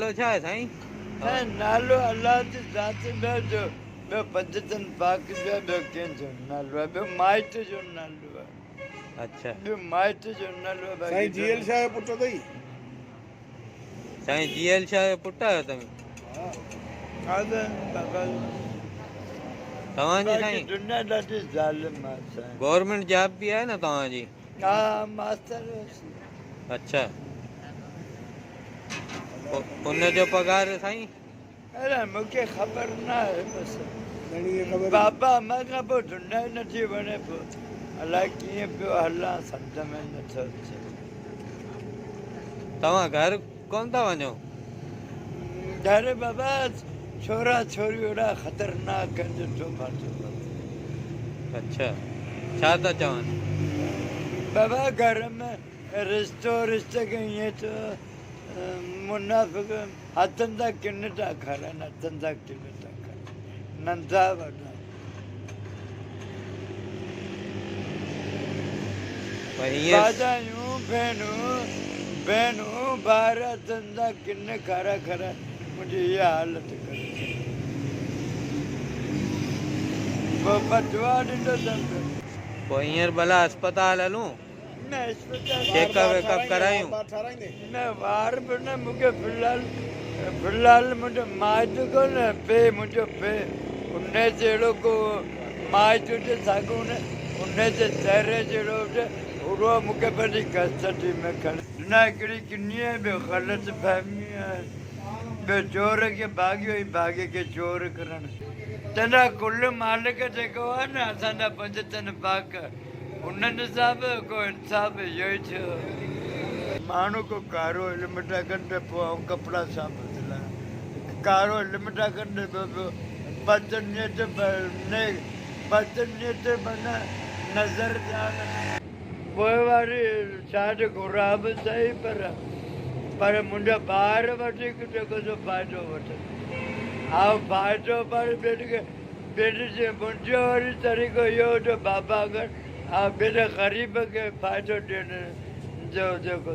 छा आहे साईं? नालो अल्लाह जी ज़ात में जो ॿियो पंजतन पाक जो ॿियो कंहिंजो नालो आहे, ॿियो माइट जो नालो आहे। अच्छा ॿियो माइट जो नालो आहे। साईं जीएल शाह जो पुटु अथई? साईं जीएल शाह जो पुटु आहियो तव्हीं? तव्हांजी साईं दुनिया ॾाढी ज़ालिम आहे साईं। गवर्नमेंट जॉब बि आहे न तव्हांजी? हा मास्टर हुयुसि। अच्छा उनजो पगार साईं? अरे मूंखे ख़बर न आहे बसि। घणी ख़बर? बाबा मां खां पोइ दुनिया ई नथी वणे पियो, अलाए कीअं पियो हलां, सम्झ में नथो अचे। तव्हां घर कोन था वञो? घर बाबा छोरा छोरियूं अहिड़ा ख़तरनाक आहिनि, ॾिठो पाठो। अच्छा छा था चवनि? बाबा घर में रिश्ते खे ईअं थियो, मुनाफ़िक हथनि सां किन था खाराइनि, हथनि सां किन था खाराइनि, नंढा वॾा। भाॼायूं भेनूं ॿार हथनि सां किन खाराए खाराए मुंहिंजी इहा हालत करे छॾी। पोइ बदुआ ॾींदो अथमि। पोइ हींअर भला अस्पताल हलूं? न अस्पताल चेकअप वेकअप करायूं? न वार बि न, मूंखे फ़िलहाल मुंहिंजो माइट कोन्हे, पे मुंहिंजो पे उन जहिड़ो को माइट हुजे साॻियो उन जे चहिरे जहिड़ो हुजे, उहो मूंखे पंहिंजी कस्टडी में खणे। न हिकिड़ी किनी आहे, ॿियो ग़लति फहमी आहे, ॿियो चोर खे भाॻियो ई भाॻे खे चोर करणु। तंहिंजा कुल मालिक जेको आहे न असांजा पंजतन पाक, उन्हनि सां बि को इंसाफ़ इहो ई थियो। माण्हू को कारो इल्म था कनि त पोइ ऐं कपिड़ा सां बदिलाए, कारो इल्म था कनि त बदनियत माना नज़र ॼाण। पोइ वारी छाज घुरा बि सही, पर मुंहिंजो ॿार वधीक जेको जो फ़ाइदो वठे, हा फ़ाइदो पर मुंहिंजो वरी तरीक़ो इहो जो बाबा अगरि ॿिए ग़रीब खे फ़ाइदो ॾियण जो जेको